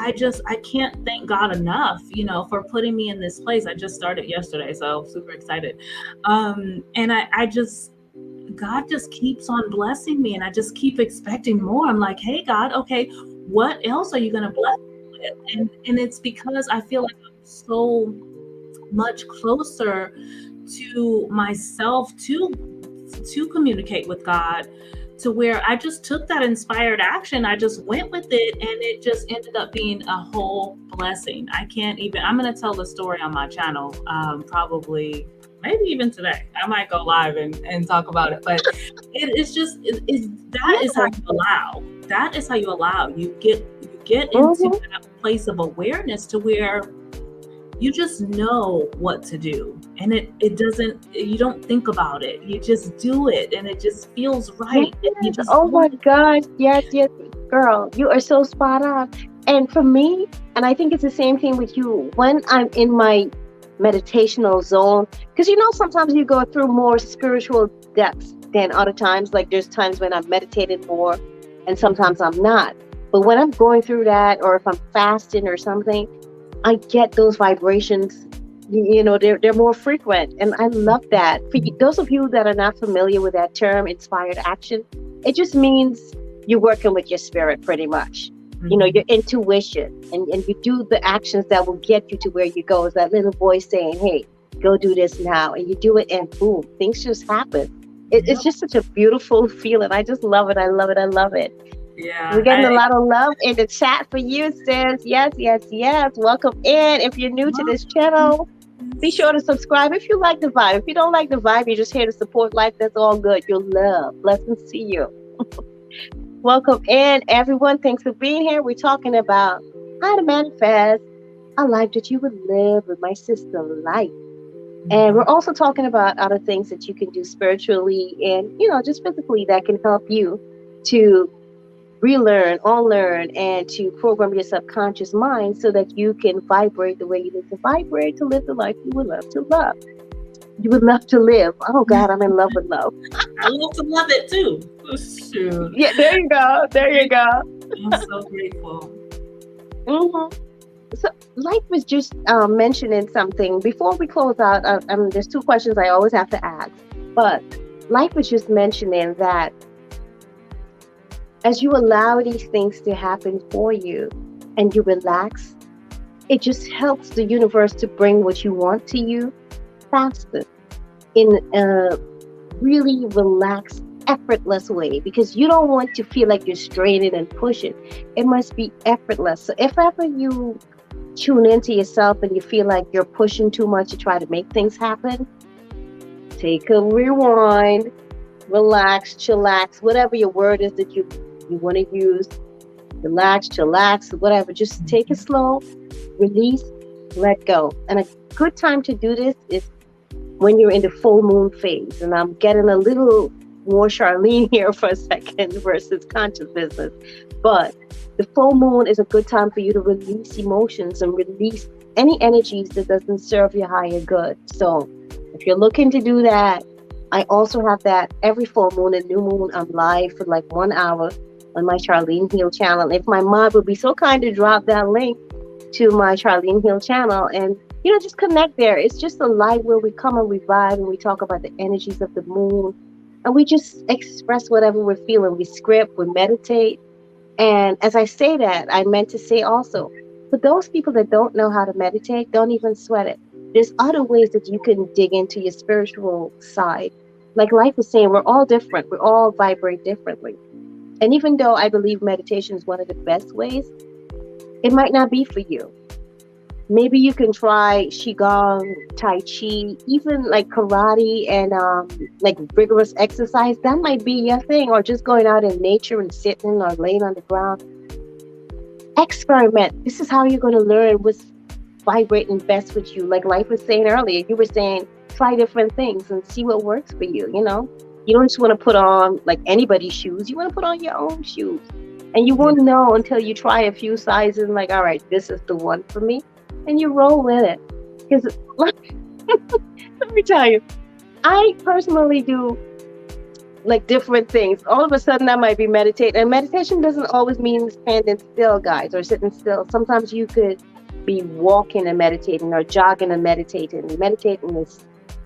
B: I can't thank God enough, for putting me in this place. I just started yesterday, so super excited. And I just, God just keeps on blessing me, and I just keep expecting more. I'm like, hey, God, okay, what else are you going to bless me with? And it's because I feel like I'm so much closer to myself to communicate with God, to where I just took that inspired action. I just went with it, and it just ended up being a whole blessing. I'm going to tell the story on my channel, probably maybe even today. I might go live and talk about it, but it's how you allow. That is how you allow. You get into that place of awareness to where you just know what to do, and you don't think about it. You just do it, and it just feels right.
A: Yes. Oh my gosh. Yes, girl, you are so spot on. And for me, and I think it's the same thing with you, when I'm in my meditational zone, because sometimes you go through more spiritual depths than other times. Like there's times when I'm meditating more, and sometimes I'm not. But when I'm going through that, or if I'm fasting or something, I get those vibrations, they're more frequent. And I love that. For those of you that are not familiar with that term, inspired action, it just means you're working with your spirit pretty much. Your intuition, and you do the actions that will get you to where you go. It's that little voice saying, hey, go do this now. And you do it, and boom, things just happen. It's just such a beautiful feeling. I just love it. I love it. I love it.
B: Yeah,
A: we're getting a lot of love in the chat for you, sis. Yes. Welcome in. If you're new to this channel, be sure to subscribe if you like the vibe. If you don't like the vibe, you're just here to support life. That's all good. You'll love. Blessings to you. Welcome in, everyone. Thanks for being here. We're talking about how to manifest a life that you would live with my sister Light. And we're also talking about other things that you can do spiritually and, just physically that can help you to relearn, unlearn, and to program your subconscious mind so that you can vibrate the way you need to vibrate to live the life you would love to love. You would love to live. Oh God, I'm in love with love.
B: I love to love it too. Shoot.
A: Yeah, there you go.
B: I'm so grateful.
A: So Life was just mentioning something before we close out. There's two questions I always have to ask, but Life was just mentioning that as you allow these things to happen for you and you relax, it just helps the universe to bring what you want to you faster in a really relaxed, effortless way, because you don't want to feel like you're straining and pushing. It must be effortless. So if ever you tune into yourself and you feel like you're pushing too much to try to make things happen, take a rewind, relax, chillax, whatever your word is that you want to use. Relax, chillax, whatever. Just take it slow, release, let go. And a good time to do this is when you're in the full moon phase. And I'm getting a little more Charlene here for a second versus conscious business. But the full moon is a good time for you to release emotions and release any energies that doesn't serve your higher good. So if you're looking to do that, I also have that every full moon and new moon. I'm live for like 1 hour on my CharlineHeal channel. If my mom would be so kind to drop that link to my CharlineHeal channel and just connect there. It's just a live where we come and we vibe and we talk about the energies of the moon and we just express whatever we're feeling. We script, we meditate. And as I say that, I meant to say also, for those people that don't know how to meditate, don't even sweat it. There's other ways that you can dig into your spiritual side. Like Life is saying, we're all different. We all vibrate differently. And even though I believe meditation is one of the best ways, it might not be for you. Maybe you can try Qigong, Tai Chi, even like karate and like rigorous exercise. That might be your thing. Or just going out in nature and sitting or laying on the ground. Experiment. This is how you're going to learn what's vibrating best with you. Like Life was saying earlier, you were saying, try different things and see what works for you, You don't just want to put on like anybody's shoes. You want to put on your own shoes. And you won't know until you try a few sizes and like, all right, this is the one for me. And you roll with it. Because let me tell you, I personally do like different things. All of a sudden, I might be meditating. And meditation doesn't always mean standing still, guys, or sitting still. Sometimes you could be walking and meditating, or jogging and meditating. Meditating is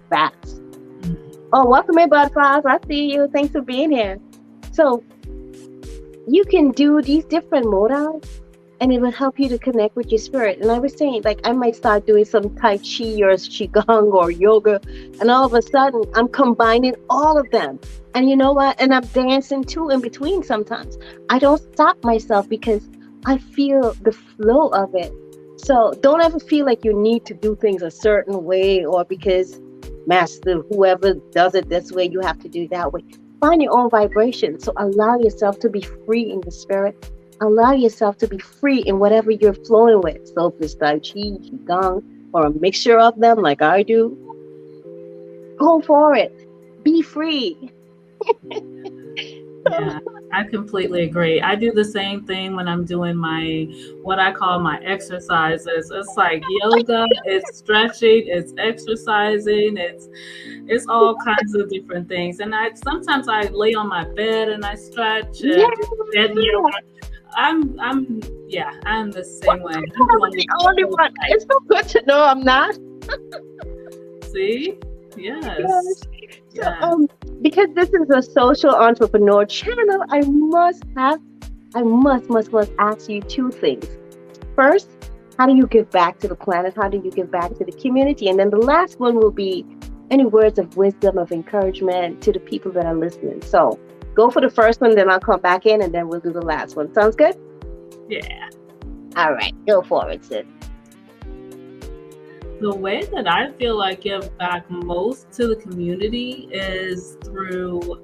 A: fast. Oh, welcome in, Butterflies. I see you. Thanks for being here. So you can do these different modals, and it will help you to connect with your spirit. And I was saying, like, I might start doing some Tai Chi or Qigong or yoga, and all of a sudden, I'm combining all of them. And you know what? And I'm dancing too in between sometimes. I don't stop myself because I feel the flow of it. So don't ever feel like you need to do things a certain way, or because master, whoever does it this way, you have to do that way. Find your own vibration. So allow yourself to be free in the spirit. Allow yourself to be free in whatever you're flowing with. So if it's Tai Chi, Qigong, or a mixture of them like I do, go for it. Be free.
B: Yeah, I completely agree. I do the same thing when I'm doing what I call my exercises. It's like yoga, it's stretching, it's exercising, it's all kinds of different things. And sometimes I lay on my bed and I stretch and bed yoga. I'm the same way.
A: I'm the only one. It's so good to know I'm not.
B: See? Yes.
A: So, because this is a social entrepreneur channel, I must ask you two things. First, how do you give back to the planet? How do you give back to the community? And then the last one will be any words of wisdom, of encouragement to the people that are listening. So go for the first one, then I'll come back in, and then we'll do the last one. Sounds good?
B: Yeah.
A: All right, go for it, sis.
B: The way that I feel I give back most to the community is through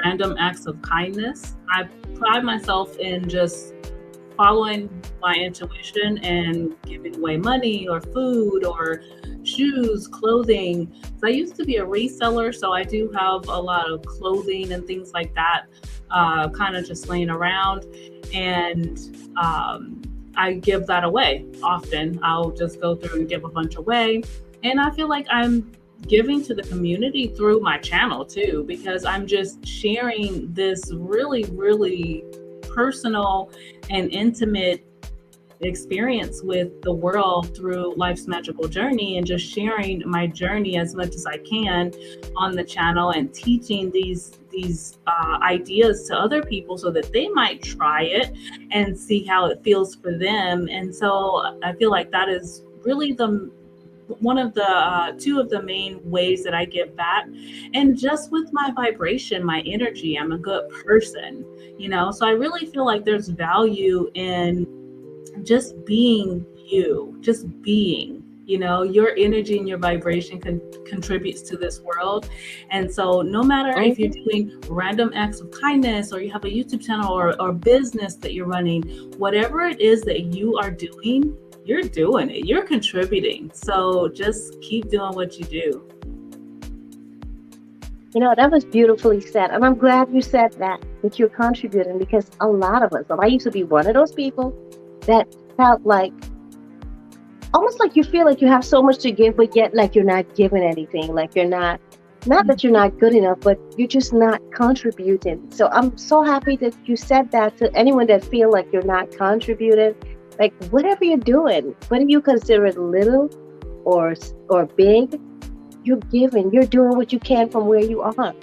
B: random acts of kindness. I pride myself in just following my intuition and giving away money or food or shoes, clothing. So I used to be a reseller, so I do have a lot of clothing and things like that, kind of just laying around. And I give that away often. I'll just go through and give a bunch away. And I feel like I'm giving to the community through my channel too, because I'm just sharing this really, really personal and intimate experience with the world through life's magical journey, and just sharing my journey as much as I can on the channel and teaching these ideas to other people so that they might try it and see how it feels for them. And so I feel like that is really one of the two of the main ways that I give back. And just with my vibration, my energy, I'm a good person, so I really feel like there's value in just being you, just being. Your energy and your vibration contributes to this world. And so no matter if you're doing random acts of kindness, or you have a YouTube channel or business that you're running, whatever it is that you are doing, you're doing it, you're contributing. So just keep doing what you do.
A: That was beautifully said. And I'm glad you said that you're contributing, because a lot of us, I used to be one of those people that felt like, almost like you feel like you have so much to give, but yet like you're not giving anything. Like you're not that you're not good enough, but you're just not contributing. So I'm so happy that you said that to anyone that feel like you're not contributing. Like whatever you're doing, whether you consider it little or big, you're giving. You're doing what you can from where you are.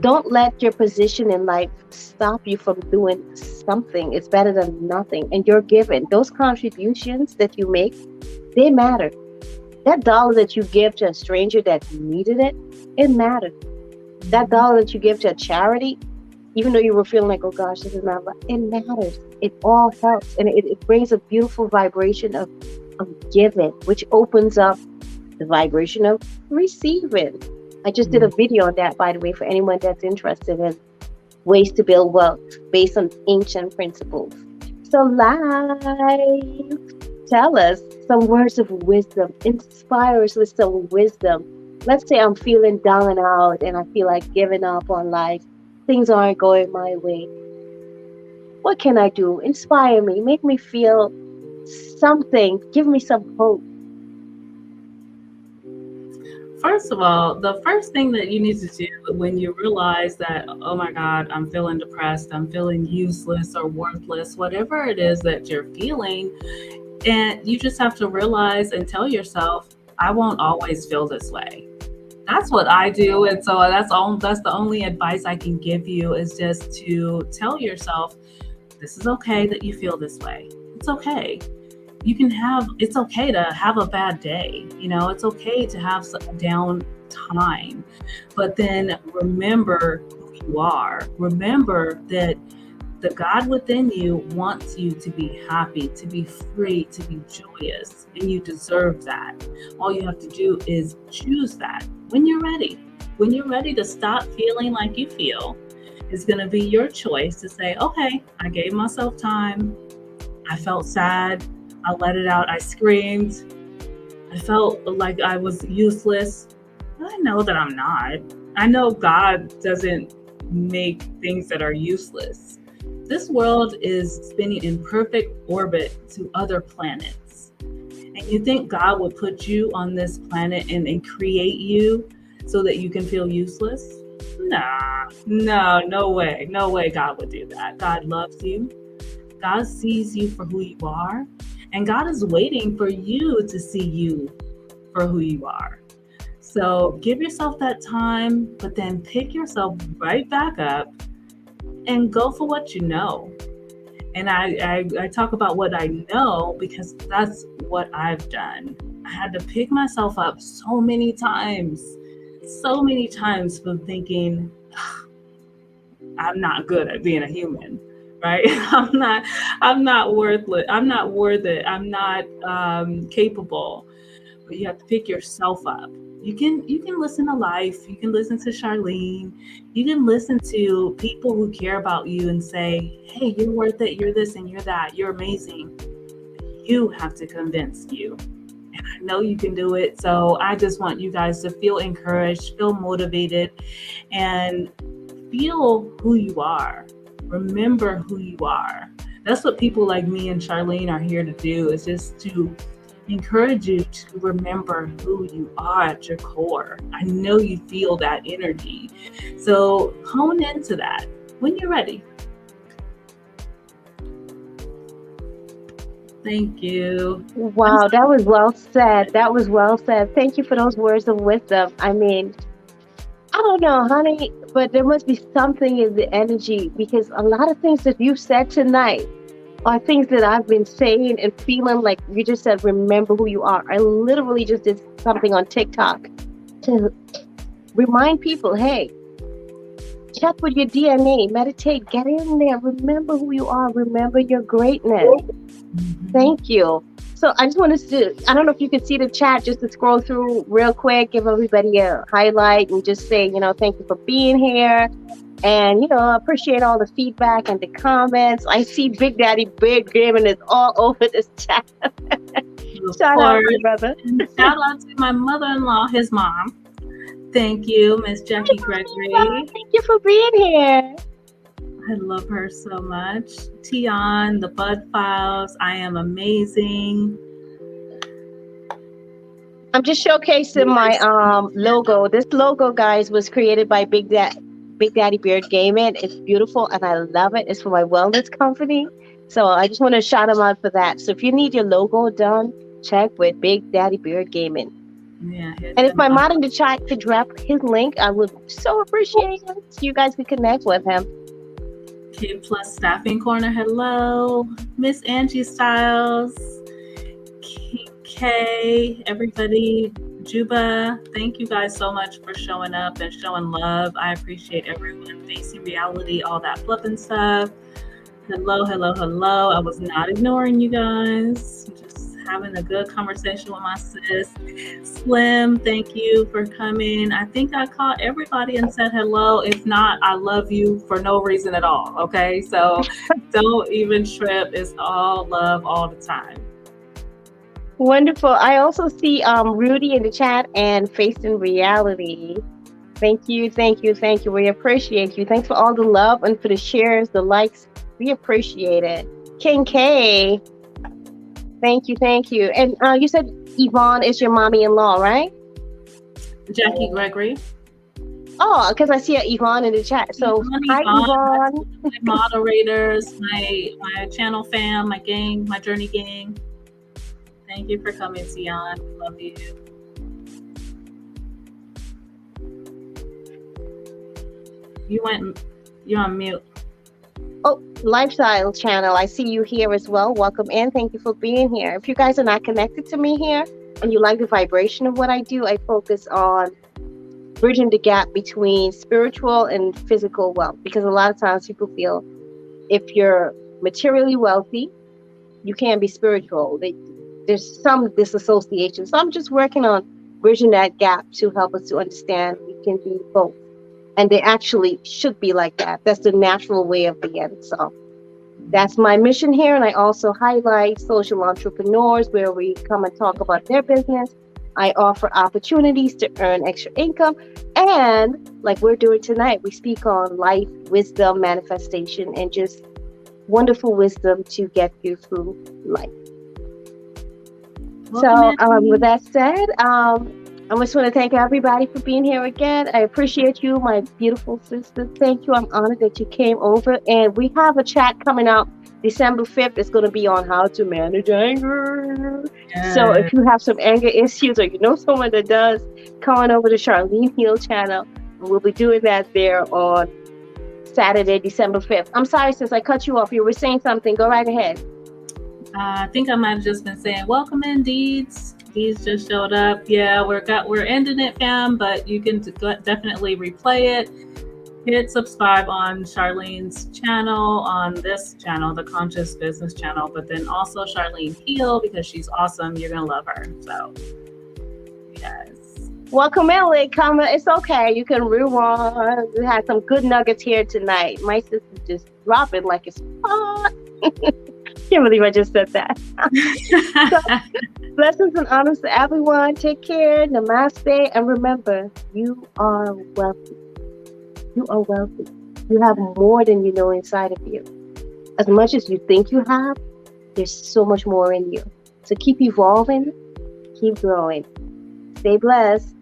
A: Don't let your position in life stop you from doing something. It's better than nothing. And you're giving. Those contributions that you make, they matter. That dollar that you give to a stranger that needed it, it matters. That dollar that you give to a charity, even though you were feeling like, oh gosh, this is not right, it matters. It all helps. And it brings a beautiful vibration of giving, which opens up the vibration of receiving. I just did a video on that, by the way, for anyone that's interested in ways to build wealth based on ancient principles. So live, tell us some words of wisdom, inspire us with some wisdom. Let's say I'm feeling down and out and I feel like giving up on life. Things aren't going my way. What can I do? Inspire me, make me feel something, give me some hope.
B: First of all, the first thing that you need to do when you realize that, oh my God, I'm feeling depressed, I'm feeling useless or worthless, whatever it is that you're feeling, and you just have to realize and tell yourself, I won't always feel this way. That's what I do. And so that's the only advice I can give you, is just to tell yourself, this is okay that you feel this way. It's okay. It's okay to have a bad day. It's okay to have some down time. But then remember who you are. Remember that the God within you wants you to be happy, to be free, to be joyous, and you deserve that. All you have to do is choose that when you're ready. When you're ready to stop feeling like you feel, it's going to be your choice to say, okay, I gave myself time. I felt sad. I let it out. I screamed. I felt like I was useless. I know that I'm not. I know God doesn't make things that are useless. This world is spinning in perfect orbit to other planets. And you think God would put you on this planet and create you so that you can feel useless? No way. No way God would do that. God loves you. God sees you for who you are. And God is waiting for you to see you for who you are. So give yourself that time, but then pick yourself right back up and go for what you know. And I talk about what I know because that's what I've done. I had to pick myself up so many times from thinking, I'm not good at being a human, right? I'm not worthless. I'm not worth it. I'm not capable. But you have to pick yourself up. You can listen to Life. You can listen to Charlene. You can listen to people who care about you and say, hey, you're worth it. You're this and you're that. You're amazing. You have to convince you. And I know you can do it. So I just want you guys to feel encouraged, feel motivated, and feel who you are. Remember who you are. That's what people like me and Charlene are here to do, is just to encourage you to remember who you are at your core. I know you feel that energy. So hone into that when you're ready. Thank you.
A: Wow, that was well said. That was well said. Thank you for those words of wisdom. I mean, I don't know, honey, but there must be something in the energy, because a lot of things that you said tonight are things that I've been saying and feeling. Like you just said, remember who you are. I literally just did something on TikTok to remind people, hey, check with your DNA, meditate, get in there, remember who you are, remember your greatness. Mm-hmm. Thank you. So I just wanted to, I don't know if you can see the chat, just to scroll through real quick, give everybody a highlight and just say, thank you for being here. And, appreciate all the feedback and the comments. I see Big Daddy Big Gaming is all over this chat. Shout out to you, brother.
B: And shout out to my mother-in-law, his mom. Thank you, Miss Jackie Gregory.
A: Thank you for being here.
B: I love her so much. Tion, the Bud Files, I am amazing.
A: I'm just showcasing my logo. This logo, guys, was created by Big Daddy Beard Gaming. It's beautiful and I love it. It's for my wellness company. So I just want to shout him out for that. So if you need your logo done, check with Big Daddy Beard Gaming.
B: Yeah.
A: And if my mod in the chat could drop his link, I would so appreciate it. So you guys can connect with him.
B: Kid Plus Staffing Corner, hello. Miss Angie Styles, K, everybody, Juba, thank you guys so much for showing up and showing love. I appreciate everyone. Facing Reality, all that flipping stuff. Hello. I was not ignoring you guys. Just having a good conversation with my sis. Slim, thank you for coming. I think I caught everybody and said hello. If not, I love you for no reason at all. Okay, so don't even trip. It's all love all the time.
A: Wonderful. I also see Rudy in the chat and Facing Reality. Thank you. We appreciate you. Thanks for all the love and for the shares, the likes. We appreciate it. King K, thank you. And you said Yvonne is your mommy-in-law, right?
B: Jackie Gregory.
A: Oh, because I see Yvonne in the chat. So, hi, Yvonne.
B: My moderators, my channel fam, my gang, my journey gang. Thank you for coming, Sion. Love you. You're on mute.
A: Oh, Lifestyle Channel. I see you here as well. Welcome in. Thank you for being here. If you guys are not connected to me here and you like the vibration of what I do, I focus on bridging the gap between spiritual and physical wealth, because a lot of times people feel if you're materially wealthy, you can't be spiritual. There's some disassociation. So I'm just working on bridging that gap to help us to understand we can be both. And they actually should be like that. That's the natural way of being. So that's my mission here. And I also highlight social entrepreneurs where we come and talk about their business. I offer opportunities to earn extra income. And like we're doing tonight, we speak on life, wisdom, manifestation, and just wonderful wisdom to get you through life. With that said, I just want to thank everybody for being here again. I appreciate you, my beautiful sister. Thank you. I'm honored that you came over. And we have a chat coming out December 5th. It's going to be on how to manage anger. Yes. So if you have some anger issues or you know someone that does, come on over to CharlineHeal channel. And we'll be doing that there on Saturday, December 5th. I'm sorry, sis, I cut you off. You were saying something. Go right ahead.
B: I think I might have just been saying, welcome in, Deeds. Deeds just showed up. Yeah, we're ending it, fam, but you can definitely replay it. Hit subscribe on Charlene's channel, on this channel, the Conscious Business channel, but then also CharlineHeal, because she's awesome. You're going to love her. So, yes.
A: Welcome in, latecomer. It's okay. You can rewind. We had some good nuggets here tonight. My sister's just dropping like it's hot. Can't believe I just said that. So, blessings and honors to everyone. Take care. Namaste. And remember, you are wealthy. You are wealthy. You have more than you know inside of you. As much as you think you have, there's so much more in you. So keep evolving, keep growing. Stay blessed.